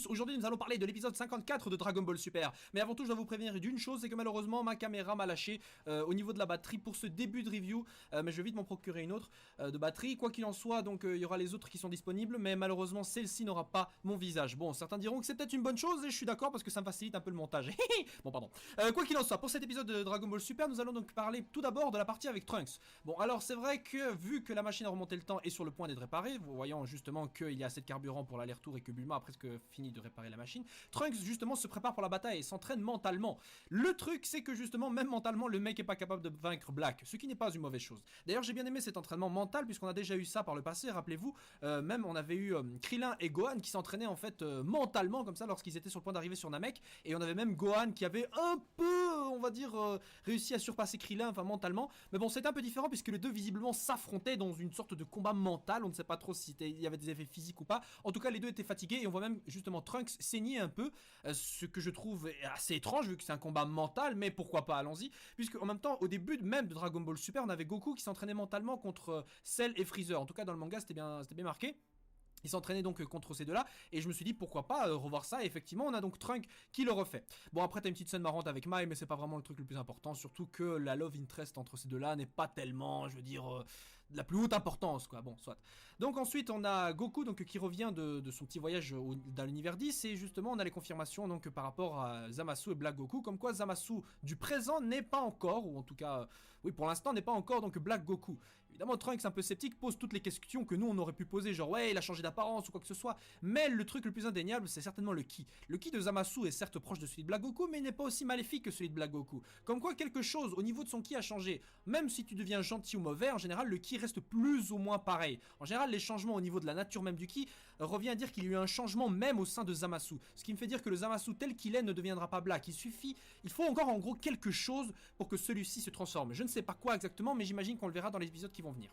tous, aujourd'hui nous allons parler de l'épisode 54 de Dragon Ball Super. Mais avant tout je dois vous prévenir d'une chose, c'est que malheureusement ma caméra m'a lâché au niveau de la batterie pour ce début de review. Mais je vais vite m'en procurer une autre de batterie. Quoi qu'il en soit, donc il y aura les autres qui sont disponibles, mais malheureusement celle-ci n'aura pas mon visage. Bon, certains diront que c'est peut-être une bonne chose et je suis d'accord parce que ça me facilite un peu le montage. Bon pardon. Quoi qu'il en soit, pour cet épisode de Dragon Ball Super, nous allons donc parler tout d'abord de la partie avec Trunks. Bon alors c'est vrai que vu que la machine a remonté le temps est sur le point d'être réparée, voyant justement qu'il y a assez de carburant pour l'aller-retour et que Bulma a presque fini de réparer la machine, Trunks justement se prépare pour la bataille et s'entraîne mentalement. Le truc c'est que justement même mentalement le mec est pas capable de vaincre Black, ce qui n'est pas une mauvaise chose. D'ailleurs j'ai bien aimé cet entraînement mental puisqu'on a déjà eu ça par le passé, rappelez-vous, même on avait eu Krillin et Gohan qui s'entraînaient en fait mentalement comme ça lorsqu'ils étaient sur le point d'arriver sur Namek, et on avait même Gohan qui avait un peu, on va dire, réussi à surpasser Krillin, enfin mentalement, mais bon c'était un peu différent puisque les deux visiblement s'affrontaient dans une sorte de combat mental, on ne sait pas trop si il y avait des effets physiques ou pas, en tout cas les deux étaient fatigués et on voit même justement Trunks saigner un peu, ce que je trouve assez étrange vu que c'est un combat mental, mais pourquoi pas, allons-y, puisque en même temps au début même de Dragon Ball Super on avait Goku qui s'entraînait mentalement contre Cell et Freezer, en tout cas dans le manga c'était bien marqué. Il s'entraînait donc contre ces deux-là, et je me suis dit pourquoi pas revoir ça, et effectivement on a donc Trunks qui le refait. Bon après t'as une petite scène marrante avec Mai, mais c'est pas vraiment le truc le plus important, surtout que la love interest entre ces deux-là n'est pas tellement, je veux dire, de la plus haute importance quoi, bon soit. Donc ensuite on a Goku donc qui revient de son petit voyage dans l'univers 10, et justement on a les confirmations donc par rapport à Zamasu et Black Goku, comme quoi Zamasu du présent n'est pas encore, ou en tout cas, oui pour l'instant n'est pas encore donc Black Goku. Évidemment Trunks un peu sceptique pose toutes les questions que nous on aurait pu poser, genre ouais il a changé d'apparence ou quoi que ce soit, mais le truc le plus indéniable c'est certainement le ki. Le ki de Zamasu est certes proche de celui de Black Goku, mais il n'est pas aussi maléfique que celui de Black Goku. Comme quoi quelque chose au niveau de son ki a changé. Même si tu deviens gentil ou mauvais, en général le ki reste plus ou moins pareil. En général les changements au niveau de la nature même du ki revient à dire qu'il y a eu un changement même au sein de Zamasu. Ce qui me fait dire que le Zamasu tel qu'il est ne deviendra pas Black. Il faut encore en gros quelque chose pour que celui-ci se transforme. Je ne sais pas quoi exactement, mais j'imagine qu'on le verra dans les épisodes qui vont venir.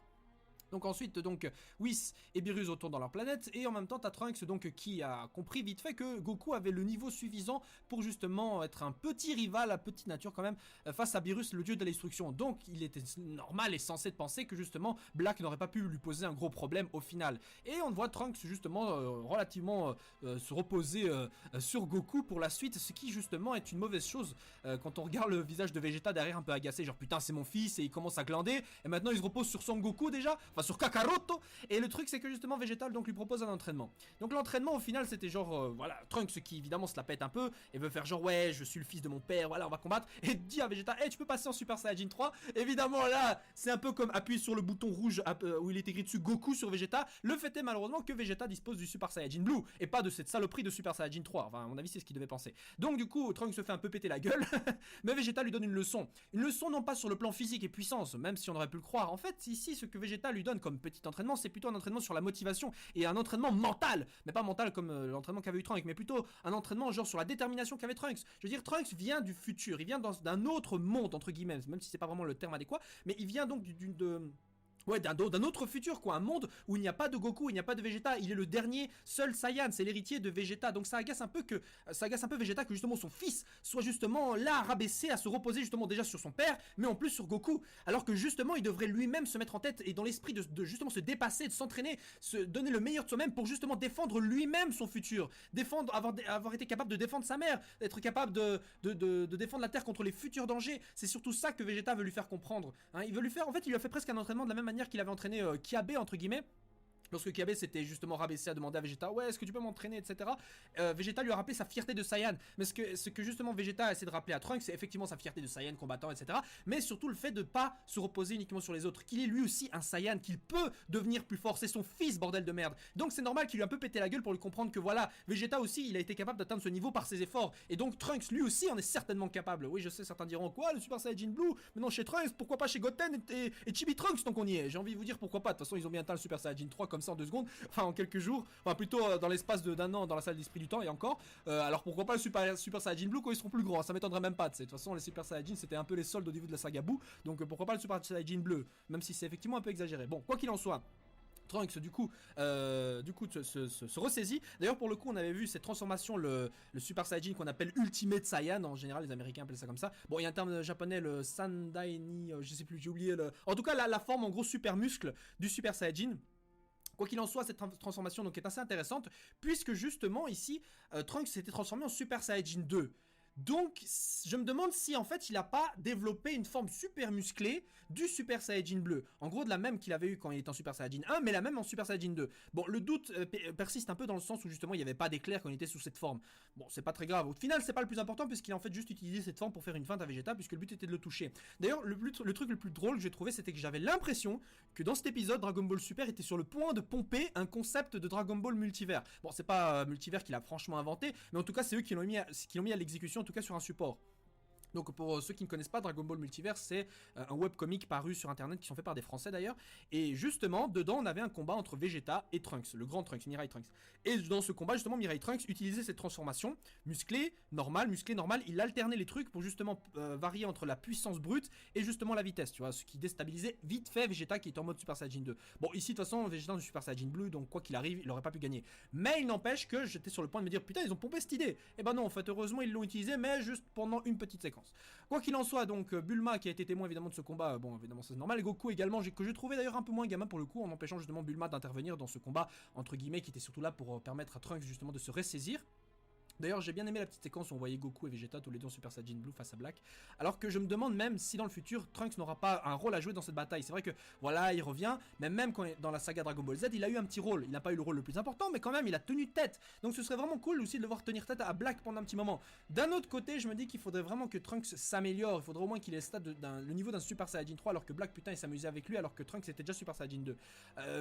Donc ensuite donc Whis et Beerus retournent dans leur planète, et en même temps t'as Trunks donc qui a compris vite fait que Goku avait le niveau suffisant pour justement être un petit rival à petite nature quand même face à Beerus, le dieu de la destruction. Donc il était normal et censé de penser que justement Black n'aurait pas pu lui poser un gros problème au final. Et on voit Trunks justement relativement se reposer sur Goku pour la suite, ce qui justement est une mauvaise chose quand on regarde le visage de Vegeta derrière un peu agacé, genre putain c'est mon fils, et il commence à glander, et maintenant il se repose sur Son Goku déjà, enfin sur Kakaroto. Et le truc c'est que justement Vegeta donc lui propose un entraînement. Donc l'entraînement au final c'était genre voilà Trunks qui évidemment se la pète un peu et veut faire genre ouais je suis le fils de mon père, voilà on va combattre, et dit à Vegeta hey tu peux passer en Super Saiyajin 3. Évidemment là c'est un peu comme appuyer sur le bouton rouge où il est écrit dessus Goku sur Vegeta. Le fait est malheureusement que Vegeta dispose du Super Saiyajin Blue et pas de cette saloperie de Super Saiyajin 3, enfin à mon avis c'est ce qu'il devait penser. Donc du coup Trunks se fait un peu péter la gueule mais Vegeta lui donne une leçon non pas sur le plan physique et puissance, même si on aurait pu le croire. En fait ici ce que Vegeta lui donne comme petit entraînement, c'est plutôt un entraînement sur la motivation et un entraînement mental, mais pas mental comme l'entraînement qu'avait eu Trunks, mais plutôt un entraînement genre sur la détermination qu'avait Trunks. Je veux dire Trunks vient du futur, il vient d'un autre monde entre guillemets, même si c'est pas vraiment le terme adéquat, mais il vient donc ouais, d'un autre futur quoi, un monde où il n'y a pas de Goku, il n'y a pas de Vegeta, il est le dernier seul Saiyan, c'est l'héritier de Vegeta. Donc ça agace un peu Vegeta que justement son fils soit justement là rabaissé à se reposer justement déjà sur son père, mais en plus sur Goku, alors que justement il devrait lui-même se mettre en tête et dans l'esprit de justement se dépasser, de s'entraîner, se donner le meilleur de soi-même pour justement défendre lui-même son futur, défendre, avoir été capable de défendre sa mère, d'être capable de défendre la Terre contre les futurs dangers. C'est surtout ça que Vegeta veut lui faire comprendre, hein. Il veut lui faire, en fait il lui a fait presque un entraînement de la même manière qu'il avait entraîné Kiabe entre guillemets. Lorsque Kiabe s'était justement rabaissé à demander à Vegeta ouais est-ce que tu peux m'entraîner etc. Vegeta lui a rappelé sa fierté de Saiyan, mais ce que justement Vegeta a essayé de rappeler à Trunks c'est effectivement sa fierté de Saiyan combattant etc, mais surtout le fait de pas se reposer uniquement sur les autres, qu'il est lui aussi un Saiyan, qu'il peut devenir plus fort, c'est son fils bordel de merde. Donc c'est normal qu'il lui a un peu pété la gueule pour lui comprendre que voilà Vegeta aussi il a été capable d'atteindre ce niveau par ses efforts, et donc Trunks lui aussi en est certainement capable. Oui je sais certains diront quoi le Super Saiyajin Blue, mais non chez Trunks pourquoi pas chez Goten et Chibi Trunks tant qu'on y est. J'ai envie de vous dire pourquoi pas, de toute façon ils ont bien atteint le Super Saiyajin 3 comme ça en 2 secondes, enfin en quelques jours, enfin plutôt dans l'espace d'un an dans la salle d'esprit du temps et encore, alors pourquoi pas le Super Saiyajin Blue quand ils seront plus grands, ça m'étonnerait même pas, de toute façon les Super Saiyajin c'était un peu les soldes au niveau de la saga Boo, donc pourquoi pas le Super Saiyajin Bleu, même si c'est effectivement un peu exagéré. Bon quoi qu'il en soit, Trunks du coup se ressaisit. D'ailleurs pour le coup on avait vu cette transformation, le Super Saiyajin qu'on appelle Ultimate Saiyan, en général les américains appellent ça comme ça. Bon il y a un terme japonais, le Sandaini, je sais plus, j'ai oublié le... En tout cas la forme en gros super muscle du Super Saiyajin Quoi qu'il en soit, cette transformation donc, est assez intéressante, puisque justement ici, Trunks s'était transformé en Super Saiyajin 2. Donc, je me demande si en fait il n'a pas développé une forme super musclée du Super Saiyajin bleu. En gros, de la même qu'il avait eu quand il était en Super Saiyajin 1, mais la même en Super Saiyajin 2. Bon, le doute persiste un peu dans le sens où justement il n'y avait pas d'éclair quand il était sous cette forme. Bon, c'est pas très grave. Au final, c'est pas le plus important puisqu'il a en fait juste utilisé cette forme pour faire une feinte à Vegeta, puisque le but était de le toucher. D'ailleurs, le truc le plus drôle que j'ai trouvé, c'était que j'avais l'impression que dans cet épisode, Dragon Ball Super était sur le point de pomper un concept de Dragon Ball multivers. Bon, c'est pas multivers qu'il a franchement inventé, mais en tout cas, c'est eux qui l'ont mis à l'exécution, en tout cas sur un support. Donc pour ceux qui ne connaissent pas, Dragon Ball Multiverse, c'est un webcomic paru sur internet qui sont faits par des Français d'ailleurs. Et justement, dedans, on avait un combat entre Vegeta et Trunks, le grand Trunks, Mirai Trunks. Et dans ce combat, justement, Mirai Trunks utilisait cette transformation musclée, normale. Il alternait les trucs pour justement varier entre la puissance brute et justement la vitesse, tu vois, ce qui déstabilisait vite fait Vegeta qui était en mode Super Saiyajin 2. Bon, ici, de toute façon, Vegeta est Super Saiyajin bleu, donc quoi qu'il arrive, il n'aurait pas pu gagner. Mais il n'empêche que j'étais sur le point de me dire, putain, ils ont pompé cette idée. Et ben non, en fait, heureusement, ils l'ont utilisé, mais juste pendant une petite séquence. Quoi qu'il en soit, donc Bulma qui a été témoin évidemment de ce combat, bon évidemment c'est normal, et Goku également, que j'ai trouvé d'ailleurs un peu moins gamin pour le coup, en empêchant justement Bulma d'intervenir dans ce combat, entre guillemets, qui était surtout là pour permettre à Trunks justement de se ressaisir. D'ailleurs, j'ai bien aimé la petite séquence où on voyait Goku et Vegeta tous les deux en Super Saiyan Blue face à Black. Alors que je me demande même si dans le futur, Trunks n'aura pas un rôle à jouer dans cette bataille. C'est vrai que, voilà, il revient, mais même quand dans la saga Dragon Ball Z, il a eu un petit rôle. Il n'a pas eu le rôle le plus important, mais quand même, il a tenu tête. Donc ce serait vraiment cool aussi de le voir tenir tête à Black pendant un petit moment. D'un autre côté, je me dis qu'il faudrait vraiment que Trunks s'améliore. Il faudrait au moins qu'il ait le niveau d'un Super Saiyan 3, alors que Black, putain, il s'amusait avec lui, alors que Trunks était déjà Super Saiyan 2.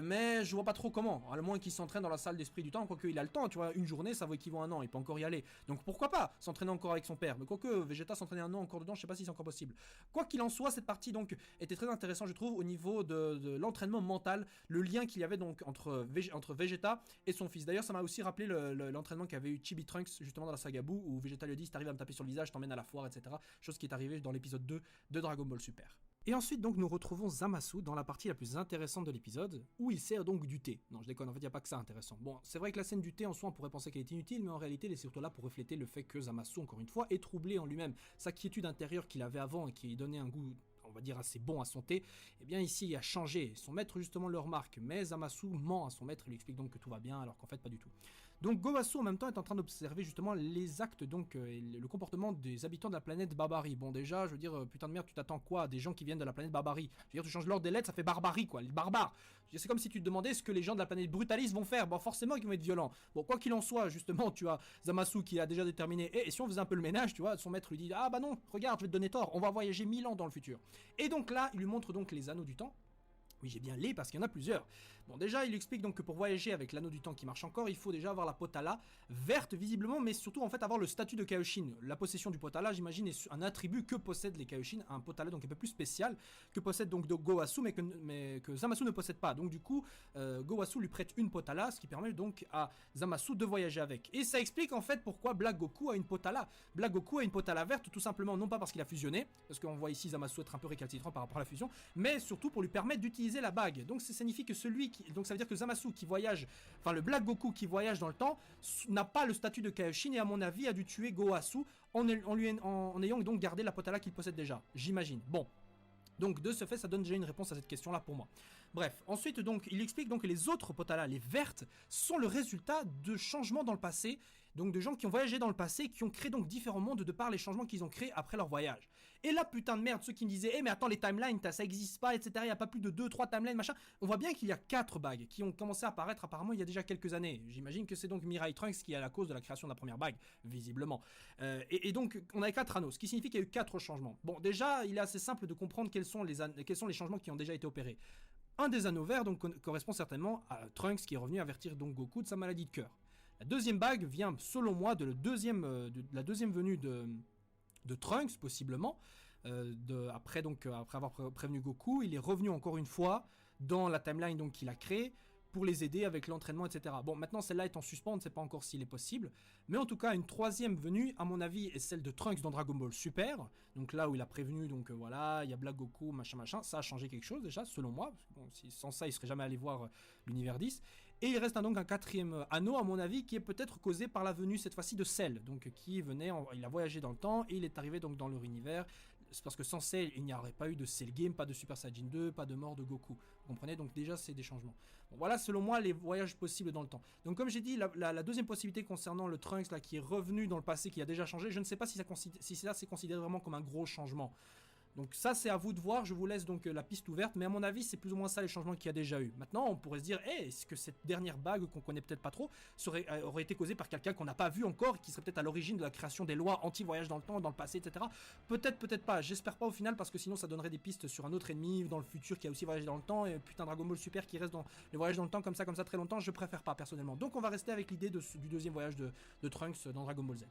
Mais je vois pas trop comment. À moins qu'il s'entraîne dans la salle d'esprit du temps, quoique il a le temps, tu vois. Une journée, ça vaut équivaut à un an, il peut encore y aller. Donc pourquoi pas s'entraîner encore avec son père, mais quoique Vegeta s'entraîner un an encore dedans, je sais pas si c'est encore possible. Quoi qu'il en soit, cette partie donc était très intéressante, je trouve, au niveau de l'entraînement mental, le lien qu'il y avait donc entre Vegeta et son fils. D'ailleurs, ça m'a aussi rappelé l'entraînement qu'avait eu Chibi Trunks justement dans la saga Boo, où Vegeta lui dit si t'arrives à me taper sur le visage, je t'emmène à la foire, etc. Chose qui est arrivée dans l'épisode 2 de Dragon Ball Super. Et ensuite, donc, nous retrouvons Zamasu dans la partie la plus intéressante de l'épisode, où il sert donc du thé. Non, je déconne, en fait, il n'y a pas que ça intéressant. Bon, c'est vrai que la scène du thé, en soi, on pourrait penser qu'elle est inutile, mais en réalité, elle est surtout là pour refléter le fait que Zamasu, encore une fois, est troublé en lui-même. Sa quiétude intérieure qu'il avait avant et qui lui donnait un goût, on va dire, assez bon à son thé, eh bien ici il a changé. Son maître justement le remarque, mais Zamasu ment à son maître et lui explique donc que tout va bien alors qu'en fait pas du tout. Donc Gowasu en même temps est en train d'observer justement les actes donc et le comportement des habitants de la planète Barbarie. Bon déjà je veux dire putain de merde, tu t'attends quoi des gens qui viennent de la planète Barbarie? Je veux dire tu changes l'ordre des lettres, ça fait barbarie quoi, les barbares. C'est comme si tu te demandais ce que les gens de la planète Brutalis vont faire. Bon forcément ils vont être violents. Bon quoi qu'il en soit justement tu as Zamasu qui a déjà déterminé et si on faisait un peu le ménage tu vois, son maître lui dit ah bah non regarde je vais te donner tort, on va voyager 1000 ans dans le futur. Et donc là il lui montre donc les anneaux du temps. Oui, j'ai bien les parce qu'il y en a plusieurs. Bon, déjà, il explique donc que pour voyager avec l'anneau du temps qui marche encore, il faut déjà avoir la Potala verte visiblement, mais surtout en fait avoir le statut de Kaioshin. La possession du Potala, j'imagine, est un attribut que possèdent les Kaioshin, un Potala donc un peu plus spécial que possède donc Gowasu, mais que Zamasu ne possède pas. Donc du coup, Gowasu lui prête une Potala, ce qui permet donc à Zamasu de voyager avec. Et ça explique en fait pourquoi Black Goku a une Potala. Black Goku a une Potala verte, tout simplement non pas parce qu'il a fusionné, parce qu'on voit ici Zamasu être un peu récalcitrant par rapport à la fusion, mais surtout pour lui permettre d'utiliser la bague. Donc ça signifie que donc ça veut dire que Zamasu qui voyage, enfin le Black Goku qui voyage dans le temps n'a pas le statut de Kaioshin et à mon avis a dû tuer Gowasu en ayant donc gardé la Potala qu'il possède déjà, j'imagine. Bon. Donc de ce fait, ça donne déjà une réponse à cette question-là pour moi. Bref, ensuite donc il explique donc que les autres Potala, les vertes, sont le résultat de changements dans le passé, donc de gens qui ont voyagé dans le passé, qui ont créé donc différents mondes de par les changements qu'ils ont créés après leur voyage. Et là, putain de merde, ceux qui me disaient, mais attends, les timelines, ça existe pas, etc., il n'y a pas plus de 2-3 timelines, machin, on voit bien qu'il y a 4 bagues qui ont commencé à apparaître apparemment il y a déjà quelques années. J'imagine que c'est donc Mirai Trunks qui est à la cause de la création de la première bague, visiblement. Et donc, on avait 4 anneaux, ce qui signifie qu'il y a eu 4 changements. Bon, déjà, il est assez simple de comprendre quels sont les changements qui ont déjà été opérés. Un des anneaux verts donc, correspond certainement à Trunks qui est revenu avertir donc Goku de sa maladie de cœur. La deuxième bague vient selon moi de la deuxième venue de Trunks possiblement. Après avoir prévenu Goku, il est revenu encore une fois dans la timeline donc qu'il a créée pour les aider avec l'entraînement, etc. Bon, maintenant celle-là est en suspens, on ne sait pas encore s'il est possible. Mais en tout cas, une troisième venue, à mon avis, est celle de Trunks dans Dragon Ball Super. Donc là où il a prévenu, donc voilà, il y a Black Goku, machin, ça a changé quelque chose déjà, selon moi. Bon, sans ça, il ne serait jamais allé voir l'univers 10. Et il reste donc un quatrième anneau, à mon avis, qui est peut-être causé par la venue, cette fois-ci, de Cell. Donc qui venait, il a voyagé dans le temps et il est arrivé donc dans leur univers. C'est parce que sans Cell, il n'y aurait pas eu de Cell Game, pas de Super Saiyajin 2, pas de mort de Goku. Vous comprenez? Donc déjà, c'est des changements. Bon, voilà, selon moi, les voyages possibles dans le temps. Donc comme j'ai dit, la deuxième possibilité concernant le Trunks là, qui est revenu dans le passé, qui a déjà changé, je ne sais pas si ça c'est considéré vraiment comme un gros changement. Donc ça c'est à vous de voir, je vous laisse donc la piste ouverte, mais à mon avis c'est plus ou moins ça les changements qu'il y a déjà eu. Maintenant on pourrait se dire, hey, est-ce que cette dernière bague qu'on connaît peut-être pas trop aurait été causée par quelqu'un qu'on n'a pas vu encore, qui serait peut-être à l'origine de la création des lois anti-voyage dans le temps, dans le passé, etc. Peut-être, peut-être pas, j'espère pas au final, parce que sinon ça donnerait des pistes sur un autre ennemi dans le futur qui a aussi voyagé dans le temps, et putain Dragon Ball Super qui reste dans les voyages dans le temps comme ça très longtemps, je préfère pas personnellement. Donc on va rester avec l'idée du deuxième voyage de Trunks dans Dragon Ball Z.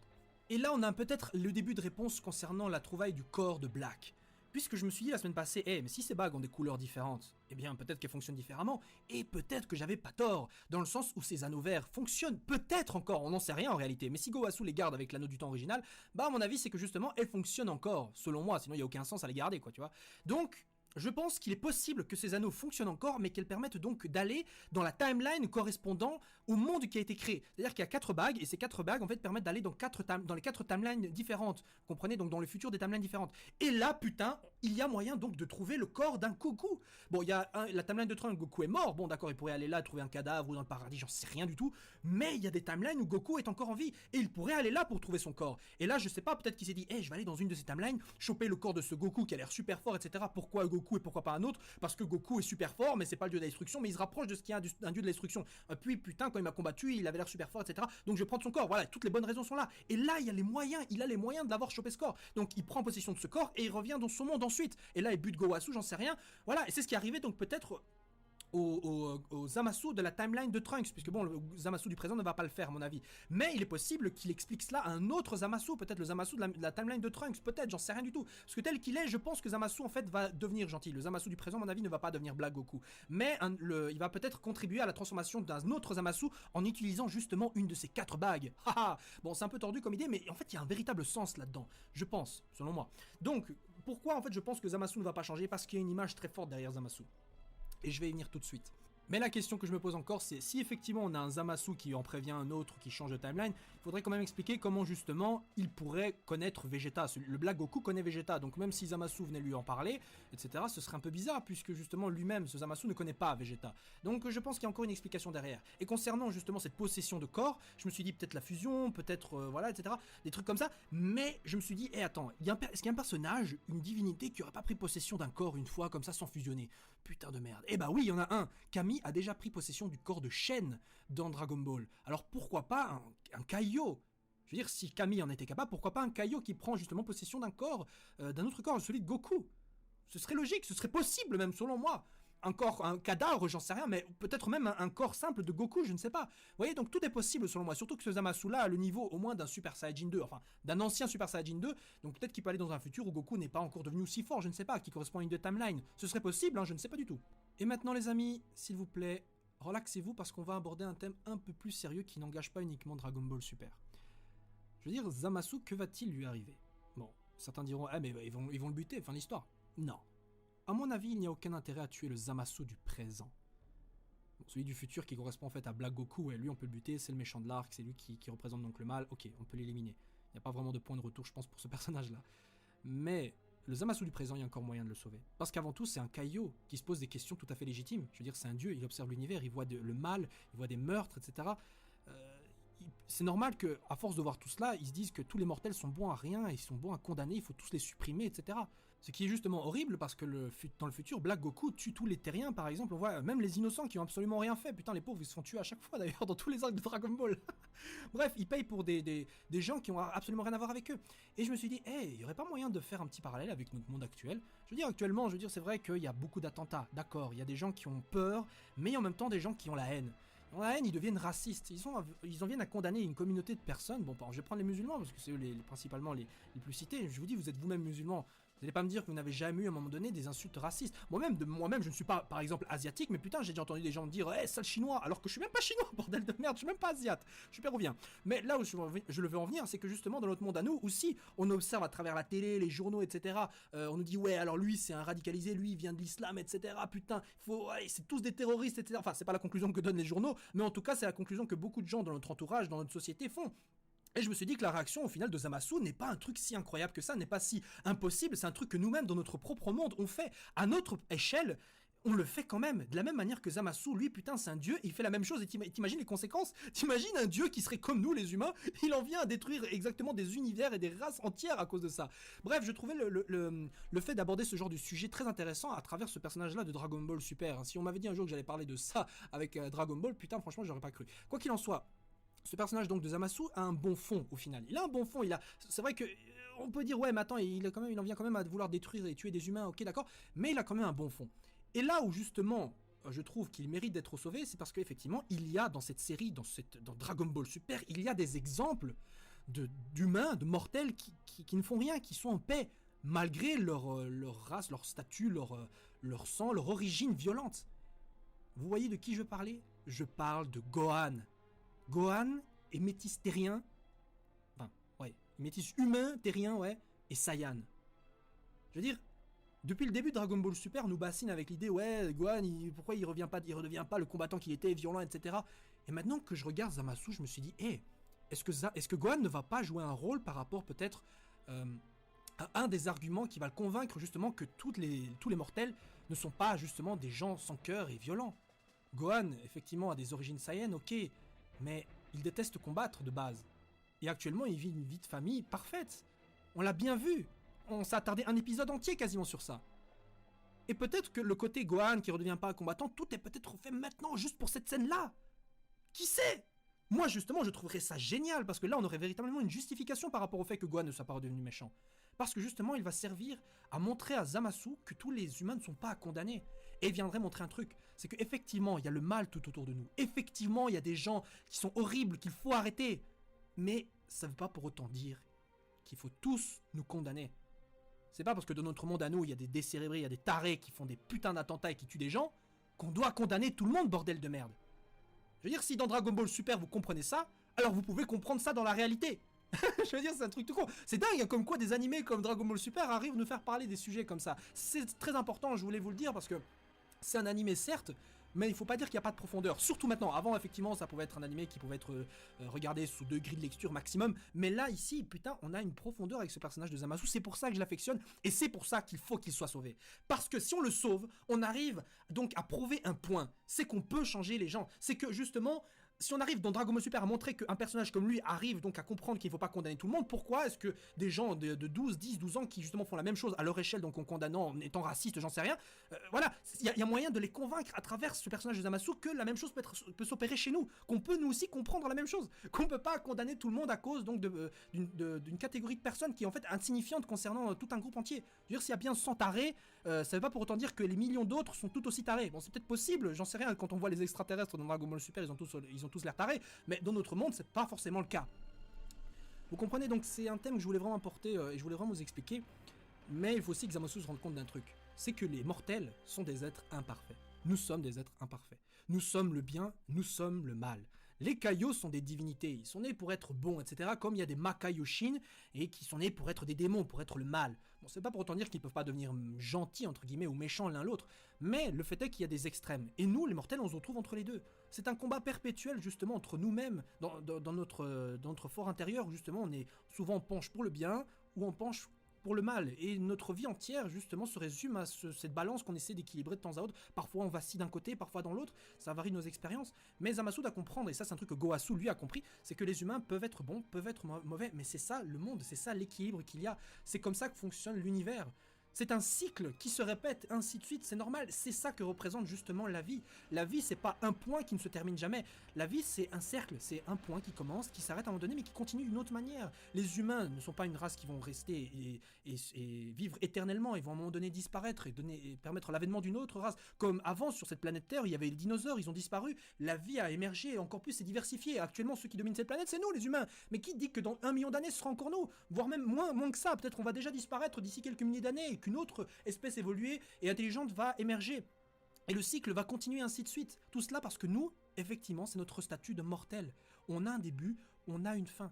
Et là on a peut-être le début de réponse concernant la trouvaille du corps de Black. Puisque je me suis dit la semaine passée, mais si ces bagues ont des couleurs différentes, eh bien peut-être qu'elles fonctionnent différemment, et peut-être que j'avais pas tort, dans le sens où ces anneaux verts fonctionnent peut-être encore, on n'en sait rien en réalité, mais si Gowasu les garde avec l'anneau du temps original, bah à mon avis c'est que justement elles fonctionnent encore, selon moi, sinon il n'y a aucun sens à les garder quoi, tu vois. Donc, je pense qu'il est possible que ces anneaux fonctionnent encore, mais qu'elles permettent donc d'aller dans la timeline correspondant au monde qui a été créé. C'est-à-dire qu'il y a 4 bagues, et ces 4 bagues en fait permettent d'aller dans les 4 timelines différentes. Vous comprenez, donc dans le futur des timelines différentes. Et là, putain, il y a moyen donc de trouver le corps d'un Goku. Bon, il y a la timeline de Trunks, Goku est mort. Bon, d'accord, il pourrait aller là, trouver un cadavre ou dans le paradis, j'en sais rien du tout. Mais il y a des timelines où Goku est encore en vie, et il pourrait aller là pour trouver son corps. Et là, je sais pas, peut-être qu'il s'est dit, je vais aller dans une de ces timelines, choper le corps de ce Goku qui a l'air super fort, etc. Pourquoi Goku et pourquoi pas un autre? Parce que Goku est super fort, mais c'est pas le dieu de la destruction, mais il se rapproche de ce qui est un dieu de la destruction. Puis putain, quand il m'a combattu, il avait l'air super fort, etc. Donc je vais prendre son corps. Voilà, toutes les bonnes raisons sont là. Et là, il a les moyens de l'avoir chopé ce corps. Donc il prend possession de ce corps et il revient dans son monde ensuite. Et là, il bute Gowasu, j'en sais rien. Voilà, et c'est ce qui est arrivé donc peut-être aux Zamasu de la timeline de Trunks, puisque bon, le Zamasu du présent ne va pas le faire à mon avis, mais il est possible qu'il explique cela à un autre Zamasu, peut-être le Zamasu de la timeline de Trunks, peut-être, j'en sais rien du tout, parce que tel qu'il est, je pense que Zamasu en fait va devenir gentil, le Zamasu du présent à mon avis ne va pas devenir Black Goku, mais il va peut-être contribuer à la transformation d'un autre Zamasu en utilisant justement une de ces 4 bagues. Haha. Bon, c'est un peu tordu comme idée, mais en fait il y a un véritable sens là-dedans, je pense, selon moi. Donc, pourquoi en fait je pense que Zamasu ne va pas changer? Parce qu'il y a une image très forte derrière Zamasu. Et je vais y venir tout de suite. Mais la question que je me pose encore, c'est si effectivement on a un Zamasu qui en prévient un autre qui change de timeline, il faudrait quand même expliquer comment justement il pourrait connaître Vegeta. Le Black Goku connaît Vegeta, donc même si Zamasu venait lui en parler, etc., ce serait un peu bizarre puisque justement lui-même, ce Zamasu, ne connaît pas Vegeta. Donc je pense qu'il y a encore une explication derrière. Et concernant justement cette possession de corps, je me suis dit peut-être la fusion, peut-être voilà, etc., des trucs comme ça, mais je me suis dit, attends, est-ce qu'il y a un personnage, une divinité qui aurait pas pris possession d'un corps une fois comme ça sans fusionner? Putain de merde. Eh bah oui, il y en a un. Kami a déjà pris possession du corps de Shen dans Dragon Ball. Alors pourquoi pas un Kaio? Je veux dire, si Kami en était capable, pourquoi pas un Kaio qui prend justement possession d'un corps, d'un autre corps, celui de Goku? Ce serait logique, ce serait possible même selon moi. Un corps, un cadavre, j'en sais rien, mais peut-être même un corps simple de Goku, je ne sais pas. Vous voyez, donc tout est possible selon moi, surtout que ce Zamasu-là a le niveau au moins d'un Super Saiyajin 2, enfin d'un ancien Super Saiyajin 2, donc peut-être qu'il peut aller dans un futur où Goku n'est pas encore devenu aussi fort, je ne sais pas, qui correspond à une de timeline. Ce serait possible, je ne sais pas du tout. Et maintenant les amis, s'il vous plaît, relaxez-vous parce qu'on va aborder un thème un peu plus sérieux qui n'engage pas uniquement Dragon Ball Super. Je veux dire, Zamasu, que va-t-il lui arriver? Bon, certains diront, mais ils vont le buter, fin d'histoire. Non. À mon avis, il n'y a aucun intérêt à tuer le Zamasu du présent. Bon, celui du futur qui correspond en fait à Black Goku, lui on peut le buter, c'est le méchant de l'arc, c'est lui qui représente donc le mal, ok, on peut l'éliminer. Il n'y a pas vraiment de point de retour, je pense, pour ce personnage-là. Mais le Zamasu du présent, il y a encore moyen de le sauver. Parce qu'avant tout, c'est un Kaio qui se pose des questions tout à fait légitimes. Je veux dire, c'est un dieu, il observe l'univers, il voit le mal, il voit des meurtres, etc. C'est normal que, à force de voir tout cela, ils se disent que tous les mortels sont bons à rien, ils sont bons à condamner, il faut tous les supprimer, etc. Ce qui est justement horrible parce que dans le futur, Black Goku tue tous les terriens, par exemple. On voit même les innocents qui ont absolument rien fait. Putain, les pauvres, ils se font tuer à chaque fois d'ailleurs dans tous les arcs de Dragon Ball. Bref, ils payent pour des gens qui ont absolument rien à voir avec eux. Et je me suis dit, il y aurait pas moyen de faire un petit parallèle avec notre monde actuel. Je veux dire, actuellement, c'est vrai qu'il y a beaucoup d'attentats, d'accord. Il y a des gens qui ont peur, mais en même temps des gens qui ont la haine. Dans la haine, ils deviennent racistes. Ils en viennent à condamner une communauté de personnes. Bon, je vais prendre les musulmans parce que c'est principalement les plus cités. Je vous dis, vous êtes vous-même musulmans. Vous n'allez pas me dire que vous n'avez jamais eu à un moment donné des insultes racistes. Moi-même, je ne suis pas, par exemple, asiatique, mais putain, j'ai déjà entendu des gens me dire, sale chinois, alors que je suis même pas chinois, bordel de merde, je suis même pas asiate. Je suis péruvien. Mais là où je le veux en venir, c'est que justement, dans notre monde à nous, aussi, on observe à travers la télé, les journaux, etc. On nous dit, alors lui, c'est un radicalisé, lui, il vient de l'islam, etc. Putain, c'est tous des terroristes, etc. Enfin, c'est pas la conclusion que donnent les journaux, mais en tout cas, c'est la conclusion que beaucoup de gens dans notre entourage, dans notre société font. Et je me suis dit que la réaction au final de Zamasu n'est pas un truc si incroyable que ça, n'est pas si impossible, c'est un truc que nous-mêmes dans notre propre monde on fait à notre échelle. On le fait quand même, de la même manière que Zamasu, lui putain c'est un dieu, il fait la même chose et t'imagines les conséquences. T'imagines un dieu qui serait comme nous les humains, il en vient à détruire exactement des univers et des races entières à cause de ça. Bref, je trouvais le fait d'aborder ce genre de sujet très intéressant à travers ce personnage là de Dragon Ball Super. Si on m'avait dit un jour que j'allais parler de ça avec Dragon Ball, putain franchement j'aurais pas cru. Quoi qu'il en soit, ce personnage donc de Zamasu a un bon fond au final. Il a un bon fond, c'est vrai que on peut dire ouais mais attends il en vient quand même à vouloir détruire et tuer des humains, ok d'accord, mais il a quand même un bon fond. Et là où justement je trouve qu'il mérite d'être sauvé, c'est parce qu'effectivement il y a dans cette série, dans Dragon Ball Super, il y a des exemples d'humains, de mortels qui ne font rien, qui sont en paix malgré leur race, leur statut, leur sang, leur origine violente. Vous voyez de qui je veux parler? Je parle de Gohan. Gohan est métis terrien, enfin, ouais, métis humain, terrien, ouais, et Saiyan. Je veux dire, depuis le début de Dragon Ball Super, on nous bassine avec l'idée, ouais, Gohan, pourquoi il redevient pas le combattant qu'il était, violent, etc. Et maintenant que je regarde Zamasu, je me suis dit, hé, est-ce que Gohan ne va pas jouer un rôle par rapport peut-être à un des arguments qui va le convaincre justement que tous les mortels ne sont pas justement des gens sans cœur et violents. Gohan, effectivement, a des origines Saiyan, ok, mais il déteste combattre de base. Et actuellement, il vit une vie de famille parfaite. On l'a bien vu. On s'est attardé un épisode entier quasiment sur ça. Et peut-être que le côté Gohan qui ne redevient pas un combattant, tout est peut-être fait maintenant juste pour cette scène-là. Qui sait? Moi, justement, je trouverais ça génial parce que là, on aurait véritablement une justification par rapport au fait que Gohan ne soit pas redevenu méchant. Parce que justement, il va servir à montrer à Zamasu que tous les humains ne sont pas à condamner. Et il viendrait montrer un truc, c'est qu'effectivement, il y a le mal tout autour de nous. Effectivement, il y a des gens qui sont horribles, qu'il faut arrêter. Mais ça ne veut pas pour autant dire qu'il faut tous nous condamner. C'est pas parce que dans notre monde à nous, il y a des décérébrés, il y a des tarés qui font des putains d'attentats et qui tuent des gens, qu'on doit condamner tout le monde, bordel de merde. Je veux dire, si dans Dragon Ball Super vous comprenez ça, alors vous pouvez comprendre ça dans la réalité. Je veux dire, c'est un truc tout court. C'est dingue, hein, comme quoi des animés comme Dragon Ball Super arrivent à nous faire parler des sujets comme ça. C'est très important, je voulais vous le dire, parce que c'est un animé certes, mais il faut pas dire qu'il n'y a pas de profondeur. Surtout maintenant. Avant, effectivement, ça pouvait être un animé qui pouvait être regardé sous 2 grilles de lecture maximum. Mais là, ici, putain, on a une profondeur avec ce personnage de Zamasu. C'est pour ça que je l'affectionne. Et c'est pour ça qu'il faut qu'il soit sauvé. Parce que si on le sauve, on arrive donc à prouver un point. C'est qu'on peut changer les gens. C'est que justement, si on arrive dans Dragon Ball Super à montrer qu'un personnage comme lui arrive donc à comprendre qu'il ne faut pas condamner tout le monde, pourquoi est-ce que des gens de 12, 10, 12 ans qui justement font la même chose à leur échelle, donc en condamnant, en étant raciste, j'en sais rien, voilà, il y a moyen de les convaincre à travers ce personnage de Zamasu que la même chose peut s'opérer chez nous, qu'on peut nous aussi comprendre la même chose, qu'on ne peut pas condamner tout le monde à cause donc d'une catégorie de personnes qui est en fait insignifiante concernant tout un groupe entier. Je veux dire, s'il y a bien 100 tarés, ça ne veut pas pour autant dire que les millions d'autres sont tout aussi tarés. Bon, c'est peut-être possible, j'en sais rien, quand on voit les extraterrestres dans Dragon Ball Super, ils ont tous l'air tarés, mais dans notre monde, c'est pas forcément le cas. Vous comprenez, donc c'est un thème que je voulais vraiment apporter et je voulais vraiment vous expliquer, mais il faut aussi que Zamasu se rende compte d'un truc, c'est que les mortels sont des êtres imparfaits. Nous sommes des êtres imparfaits. Nous sommes le bien, nous sommes le mal. Les Kaio sont des divinités, ils sont nés pour être bons, etc. Comme il y a des Makaioshin, et qui sont nés pour être des démons, pour être le mal. Bon, c'est pas pour autant dire qu'ils peuvent pas devenir gentils, entre guillemets, ou méchants l'un l'autre, mais le fait est qu'il y a des extrêmes. Et nous, les mortels, on se retrouve entre les deux. C'est un combat perpétuel, justement, entre nous-mêmes, dans notre fort intérieur, où justement, souvent on penche pour le bien, ou on penche pour le mal, et notre vie entière justement se résume à cette balance qu'on essaie d'équilibrer de temps à autre. Parfois on vacille d'un côté, parfois dans l'autre, ça varie de nos expériences, mais Zamasu doit comprendre, et ça c'est un truc que Goasu lui a compris, c'est que les humains peuvent être bons, peuvent être mauvais, mais c'est ça le monde, c'est ça l'équilibre qu'il y a, c'est comme ça que fonctionne l'univers. C'est un cycle qui se répète, ainsi de suite, c'est normal, c'est ça que représente justement la vie. La vie, c'est pas un point qui ne se termine jamais. La vie, c'est un cercle, c'est un point qui commence, qui s'arrête à un moment donné, mais qui continue d'une autre manière. Les humains ne sont pas une race qui vont rester et vivre éternellement, ils vont à un moment donné disparaître et permettre l'avènement d'une autre race. Comme avant, sur cette planète Terre, il y avait les dinosaures, ils ont disparu, la vie a émergé, encore plus s'est diversifiée. Actuellement, ceux qui dominent cette planète, c'est nous, les humains. Mais qui dit que dans 1 million d'années, ce sera encore nous? Voire même moins que ça, peut-être on va déjà disparaître d'ici quelques milliers d'années, qu'une autre espèce évoluée et intelligente va émerger. Et le cycle va continuer ainsi de suite. Tout cela parce que nous, effectivement, c'est notre statut de mortel. On a un début, on a une fin.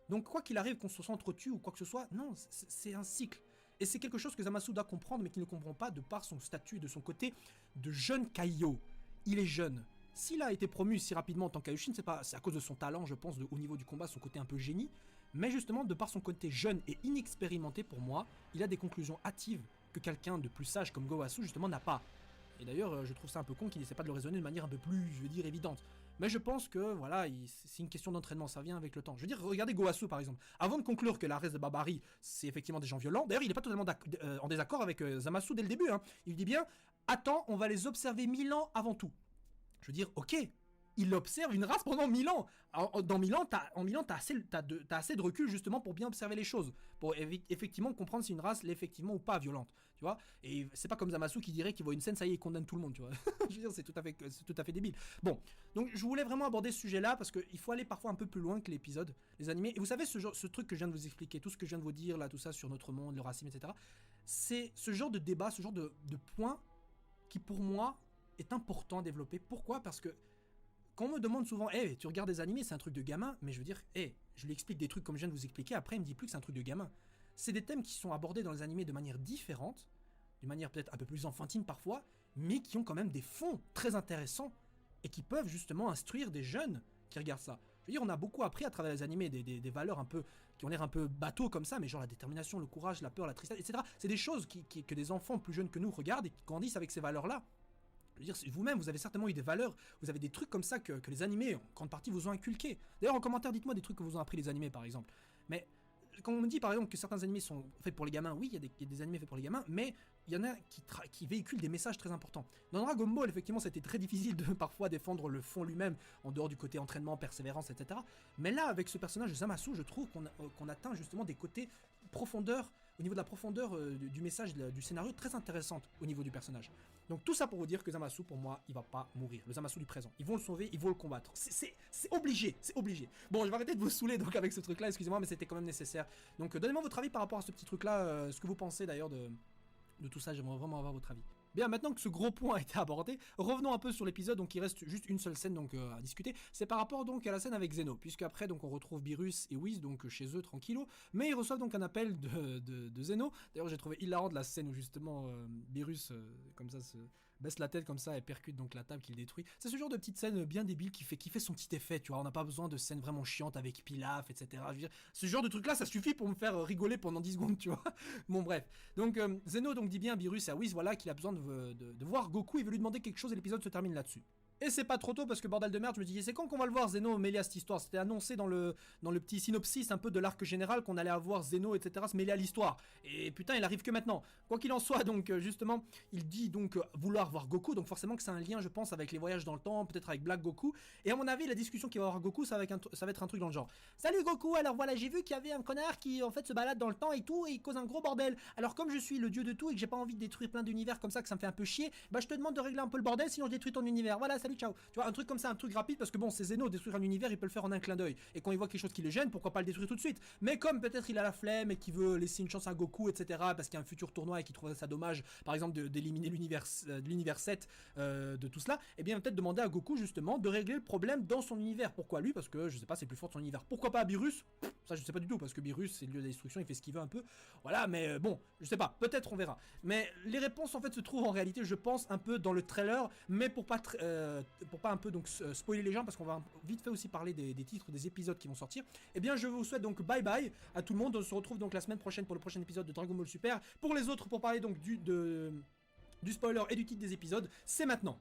Donc quoi qu'il arrive, qu'on se s'entretue ou quoi que ce soit, non, c'est un cycle. Et c'est quelque chose que Zamasu doit comprendre, mais qu'il ne comprend pas de par son statut et de son côté de jeune Kaio. Il est jeune. s'il a été promu si rapidement en tant qu'Aioshin, c'est à cause de son talent, je pense, au niveau du combat, son côté un peu génie, mais justement, de par son côté jeune et inexpérimenté pour moi, il a des conclusions hâtives que quelqu'un de plus sage comme Gowasu, justement, n'a pas. Et d'ailleurs, je trouve ça un peu con qu'il n'essaie pas de le raisonner de manière un peu plus, je veux dire, évidente. Mais je pense que, voilà, c'est une question d'entraînement, ça vient avec le temps. Je veux dire, regardez Gowasu, par exemple. Avant de conclure que la race de Babari, c'est effectivement des gens violents, d'ailleurs, il n'est pas totalement en désaccord avec Zamasu dès le début, hein. Il dit bien, attends, on va les observer 1000 ans avant tout. Je veux dire, ok, il observe une race pendant 1000 ans. Dans 1000 ans, t'as assez de recul justement pour bien observer les choses. Pour effectivement comprendre si une race l'est effectivement ou pas violente. Tu vois. Et c'est pas comme Zamasu qui dirait qu'il voit une scène, ça y est, il condamne tout le monde. Tu vois. Je veux dire, c'est tout à fait débile. Bon, donc je voulais vraiment aborder ce sujet-là parce qu'il faut aller parfois un peu plus loin que l'épisode, les animés. Et vous savez, ce truc que je viens de vous expliquer, tout ce que je viens de vous dire là, tout ça sur notre monde, le racisme, etc. C'est ce genre de débat, ce genre de point qui pour moi est important à développer. Pourquoi ? Parce que quand on me demande souvent, hey, tu regardes des animés, c'est un truc de gamin, mais je veux dire, hey, je lui explique des trucs comme je viens de vous expliquer, après il me dit plus que c'est un truc de gamin. C'est des thèmes qui sont abordés dans les animés de manière différente, d'une manière peut-être un peu plus enfantine parfois, mais qui ont quand même des fonds très intéressants et qui peuvent justement instruire des jeunes qui regardent ça. Je veux dire, on a beaucoup appris à travers les animés, des valeurs un peu, qui ont l'air un peu bateaux comme ça, mais genre la détermination, le courage, la peur, la tristesse, etc. C'est des choses que des enfants plus jeunes que nous regardent et qui grandissent avec ces valeurs-là. Je veux dire, vous-même, vous avez certainement eu des valeurs, vous avez des trucs comme ça que les animés, en grande partie, vous ont inculqués. D'ailleurs, en commentaire, dites-moi des trucs que vous ont appris les animés, par exemple. Mais quand on me dit, par exemple, que certains animés sont faits pour les gamins, oui, il y a des animés faits pour les gamins, mais il y en a qui véhiculent des messages très importants. Dans Dragon Ball, effectivement, c'était très difficile de parfois défendre le fond lui-même, en dehors du côté entraînement, persévérance, etc. Mais là, avec ce personnage de Zamasu, je trouve qu'on atteint justement des côtés profondeur, au niveau de la profondeur du message, du scénario, très intéressante au niveau du personnage. Donc tout ça pour vous dire que Zamasu, pour moi, il va pas mourir. Le Zamasu du présent. Ils vont le sauver, ils vont le combattre. C'est obligé, c'est obligé. Bon, je vais arrêter de vous saouler donc avec ce truc-là, excusez-moi, mais c'était quand même nécessaire. Donc donnez-moi votre avis par rapport à ce petit truc-là, ce que vous pensez d'ailleurs de tout ça, j'aimerais vraiment avoir votre avis. Bien, maintenant que ce gros point a été abordé, revenons un peu sur l'épisode, donc il reste juste une seule scène donc à discuter. C'est par rapport donc à la scène avec Zeno, puisque après donc on retrouve Beerus et Whis donc chez eux tranquillo, mais ils reçoivent donc un appel de Zeno. D'ailleurs j'ai trouvé hilarant de la scène où justement Beerus comme ça se baisse la tête comme ça et percute donc la table qu'il détruit. C'est ce genre de petite scène bien débile qui fait son petit effet, tu vois. On n'a pas besoin de scènes vraiment chiantes avec Pilaf, etc. Je veux dire, ce genre de truc là, ça suffit pour me faire rigoler pendant 10 secondes, tu vois. Bon bref. Donc Zeno donc dit bien à Beerus et à Whis voilà qu'il a besoin de voir Goku, il veut lui demander quelque chose et l'épisode se termine là-dessus. Et c'est pas trop tôt parce que bordel de merde, je me dis c'est quand qu'on va le voir Zeno mêlé à cette histoire. C'était annoncé dans le petit synopsis un peu de l'arc général qu'on allait avoir Zeno etc se mêler à l'histoire. Et putain il arrive que maintenant. Quoi qu'il en soit donc justement il dit donc vouloir voir Goku, donc forcément que c'est un lien je pense avec les voyages dans le temps, peut-être avec Black Goku. Et à mon avis la discussion qu'il va avoir Goku ça va être un truc dans le genre salut Goku, alors voilà j'ai vu qu'il y avait un connard qui en fait se balade dans le temps et tout et il cause un gros bordel. Alors comme je suis le dieu de tout et que j'ai pas envie de détruire plein d'univers comme ça que ça me fait un peu chier, bah je te demande de régler un peu le bordel sinon je détruis ton univers. Voilà salut ciao. Tu vois un truc comme ça, un truc rapide parce que bon c'est Zeno, détruire un univers il peut le faire en un clin d'œil et quand il voit quelque chose qui le gêne pourquoi pas le détruire tout de suite. Mais comme peut-être il a la flemme et qu'il veut laisser une chance à Goku etc parce qu'il y a un futur tournoi et qu'il trouverait ça dommage par exemple d'éliminer l'univers 7 de tout cela, et bien peut-être demander à Goku justement de régler le problème dans son univers. Pourquoi lui? Parce que je sais pas c'est plus fort de son univers. Pourquoi pas à Beerus? Ça je sais pas du tout parce que Beerus c'est le lieu de la destruction, il fait ce qu'il veut un peu. Voilà mais bon je sais pas, peut-être on verra. Mais les réponses en fait se trouvent en réalité je pense un peu dans le trailer mais pour pas un peu donc spoiler les gens parce qu'on va vite fait aussi parler des titres des épisodes qui vont sortir. Et bien je vous souhaite donc bye bye à tout le monde, on se retrouve donc la semaine prochaine pour le prochain épisode de Dragon Ball Super. Pour les autres pour parler donc du spoiler et du titre des épisodes, c'est maintenant.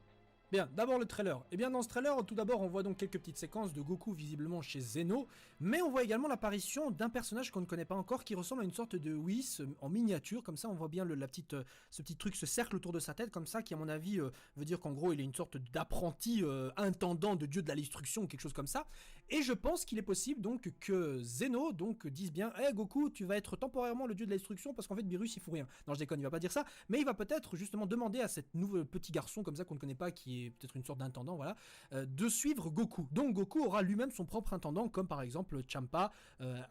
Bien, d'abord le trailer. Et bien dans ce trailer, tout d'abord on voit donc quelques petites séquences de Goku visiblement chez Zeno, mais on voit également l'apparition d'un personnage qu'on ne connaît pas encore qui ressemble à une sorte de Whis en miniature, comme ça on voit bien ce petit truc, ce cercle autour de sa tête comme ça qui à mon avis veut dire qu'en gros il est une sorte d'apprenti intendant de dieu de la destruction ou quelque chose comme ça. Et je pense qu'il est possible donc que Zeno donc dise bien hey, Goku tu vas être temporairement le dieu de la destruction parce qu'en fait Beerus il fout rien. Non je déconne, il va pas dire ça, mais il va peut-être justement demander à cette nouveau petit garçon comme ça qu'on ne connaît pas qui est peut-être une sorte d'intendant voilà, de suivre Goku. Donc Goku aura lui-même son propre intendant comme par exemple Champa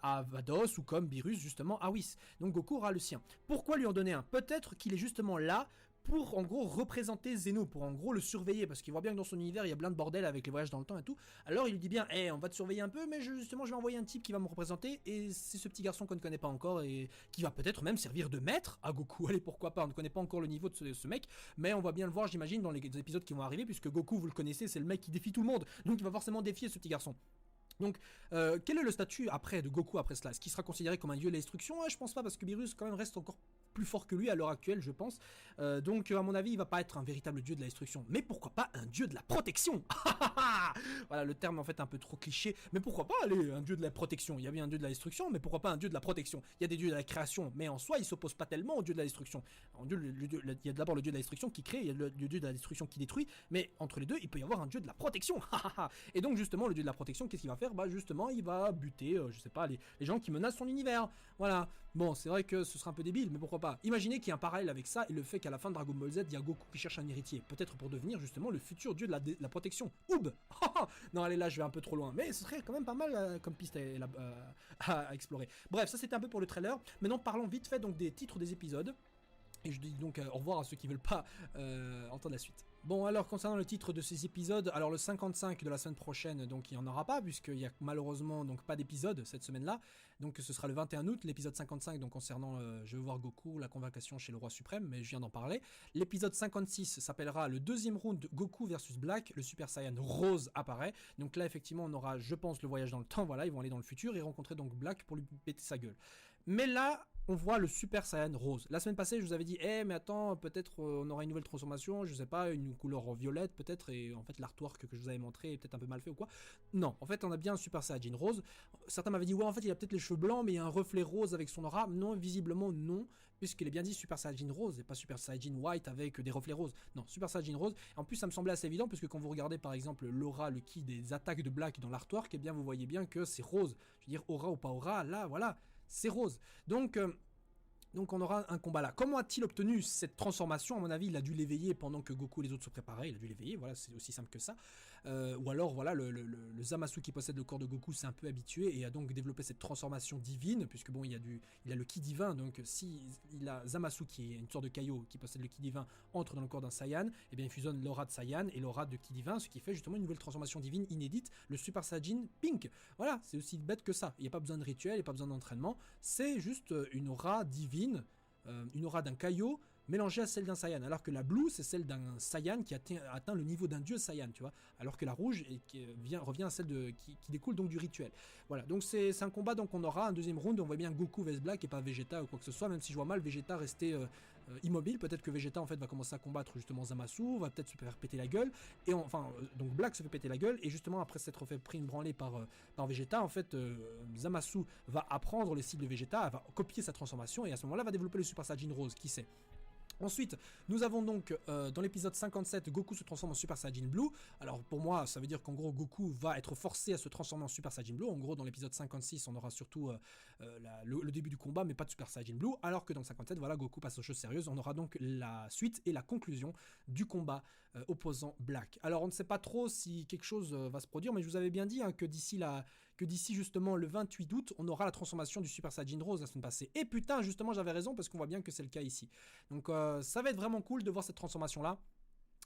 à Vados ou comme Beerus justement à Whis. Donc Goku aura le sien. Pourquoi lui en donner un? Peut-être qu'il est justement là pour en gros représenter Zeno, pour en gros le surveiller, parce qu'il voit bien que dans son univers il y a plein de bordel avec les voyages dans le temps et tout. Alors il lui dit bien, on va te surveiller un peu, mais justement je vais envoyer un type qui va me représenter, et c'est ce petit garçon qu'on ne connaît pas encore, et qui va peut-être même servir de maître à Goku. Allez, pourquoi pas, on ne connaît pas encore le niveau de ce mec, mais on va bien le voir, j'imagine, dans les épisodes qui vont arriver, puisque Goku, vous le connaissez, c'est le mec qui défie tout le monde, donc il va forcément défier ce petit garçon. Donc, quel est le statut après de Goku après cela? Est-ce qu'il sera considéré comme un dieu de la destruction? Je pense pas, parce que Beerus quand même reste encore plus fort que lui à l'heure actuelle, je pense. Donc, à mon avis, il va pas être un véritable dieu de la destruction. Mais pourquoi pas un dieu de la protection? Voilà, le terme en fait un peu trop cliché. Mais pourquoi pas, allez, un dieu de la protection? Il y a bien un dieu de la destruction, mais pourquoi pas un dieu de la protection? Il y a des dieux de la création, mais en soi, ils s'opposent pas tellement au dieu de la destruction. Il y a d'abord le dieu de la destruction qui crée, il y a le dieu de la destruction qui détruit, mais entre les deux, il peut y avoir un dieu de la protection. Et donc, justement, le dieu de la protection, qu'est-ce qu'il va faire? Bah, justement, il va buter, je sais pas, les gens qui menacent son univers. Voilà. Bon, c'est vrai que ce sera un peu débile, mais pourquoi pas. Imaginez qu'il y a un parallèle avec ça et le fait qu'à la fin de Dragon Ball Z, il y a Goku qui cherche un héritier. Peut-être pour devenir justement le futur dieu de la protection. Oub. Non, allez, là, je vais un peu trop loin. Mais ce serait quand même pas mal comme piste à explorer. Bref, ça c'était un peu pour le trailer. Maintenant, parlons vite fait donc des titres des épisodes. Et je dis donc au revoir à ceux qui veulent pas entendre la suite. Bon, alors concernant le titre de ces épisodes, alors le 55 de la semaine prochaine, donc il n'y en aura pas, puisqu'il n'y a malheureusement donc pas d'épisode cette semaine-là. Donc ce sera le 21 août, l'épisode 55, donc concernant Je veux voir Goku, la convocation chez le roi suprême, mais je viens d'en parler. L'épisode 56 s'appellera le deuxième round Goku versus Black, le Super Saiyan Rose apparaît. Donc là, effectivement, on aura, je pense, le voyage dans le temps, voilà, ils vont aller dans le futur et rencontrer donc Black pour lui péter sa gueule. Mais là, on voit le Super Saiyan Rose. La semaine passée, je vous avais dit, mais attends, peut-être on aura une nouvelle transformation, je sais pas, une couleur violette peut-être, et en fait l'artwork que je vous avais montré est peut-être un peu mal fait ou quoi. Non, en fait on a bien un Super Saiyan Rose. Certains m'avaient dit, ouais, en fait il a peut-être les cheveux blancs, mais il y a un reflet rose avec son aura. Non, visiblement non, puisqu'il est bien dit Super Saiyan Rose, et pas Super Saiyan White avec des reflets roses. Non, Super Saiyan Rose. En plus, ça me semblait assez évident, puisque quand vous regardez par exemple l'aura, le ki des attaques de Black dans l'artwork, eh bien vous voyez bien que c'est rose. Je veux dire, aura ou pas aura, là, voilà, c'est rose. Donc on aura un combat là. Comment a-t-il obtenu cette transformation? À mon avis, il a dû l'éveiller pendant que Goku et les autres se préparaient. Il a dû l'éveiller, voilà, c'est aussi simple que ça. Ou alors, voilà, le Zamasu qui possède le corps de Goku s'est un peu habitué et a donc développé cette transformation divine, puisque bon, il a le ki divin, donc si il a Zamasu qui est une sorte de Kaio qui possède le ki divin, entre dans le corps d'un Saiyan, et bien il fusionne l'aura de Saiyan et l'aura de ki divin, ce qui fait justement une nouvelle transformation divine inédite, le Super Saiyan Pink. Voilà, c'est aussi bête que ça. Il n'y a pas besoin de rituel, il n'y a pas besoin d'entraînement, c'est juste une aura divine. Une aura d'un Kaio mélangée à celle d'un Saiyan, alors que la Blue c'est celle d'un Saiyan qui a atteint le niveau d'un dieu Saiyan, tu vois, alors que la rouge revient à celle qui découle donc du rituel. Voilà, donc c'est un combat, donc on aura un deuxième round, on voit bien Goku vs Black et pas Vegeta ou quoi que ce soit, même si je vois mal Vegeta rester immobile. Peut-être que Vegeta en fait va commencer à combattre justement Zamasu, va peut-être se faire péter la gueule, et donc Black se fait péter la gueule, et justement après s'être fait pris une branlée par Vegeta, en fait Zamasu va apprendre les cibles de Vegeta, elle va copier sa transformation, et à ce moment-là va développer le Super Saiyan Rose, qui sait. Ensuite, nous avons donc dans l'épisode 57, Goku se transforme en Super Saiyan Blue. Alors pour moi, ça veut dire qu'en gros Goku va être forcé à se transformer en Super Saiyan Blue. En gros, dans l'épisode 56, on aura surtout le début du combat, mais pas de Super Saiyan Blue. Alors que dans le 57, voilà, Goku passe aux choses sérieuses. On aura donc la suite et la conclusion du combat opposant Black. Alors on ne sait pas trop si quelque chose va se produire, mais je vous avais bien dit hein, que d'ici justement le 28 août, on aura la transformation du Super Saiyan Rose la semaine passée. Et putain, justement, j'avais raison parce qu'on voit bien que c'est le cas ici. Donc ça va être vraiment cool de voir cette transformation là.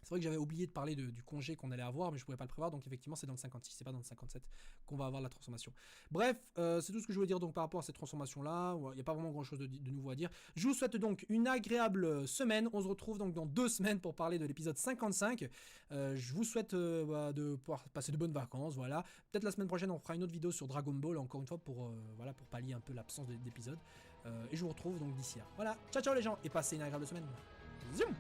C'est vrai que j'avais oublié de parler du congé qu'on allait avoir, mais je ne pouvais pas le prévoir, donc effectivement c'est dans le 56, c'est pas dans le 57 qu'on va avoir la transformation. Bref, c'est tout ce que je voulais dire donc par rapport à cette transformation là, il n'y a pas vraiment grand chose de nouveau à dire. Je vous souhaite donc une agréable semaine, on se retrouve donc dans 2 semaines pour parler de l'épisode 55. Je vous souhaite de pouvoir passer de bonnes vacances, voilà. Peut-être la semaine prochaine on fera une autre vidéo sur Dragon Ball, encore une fois pour pallier un peu l'absence d'épisode. Et je vous retrouve donc d'ici là. Voilà, ciao ciao les gens, et passez une agréable semaine. Zoom.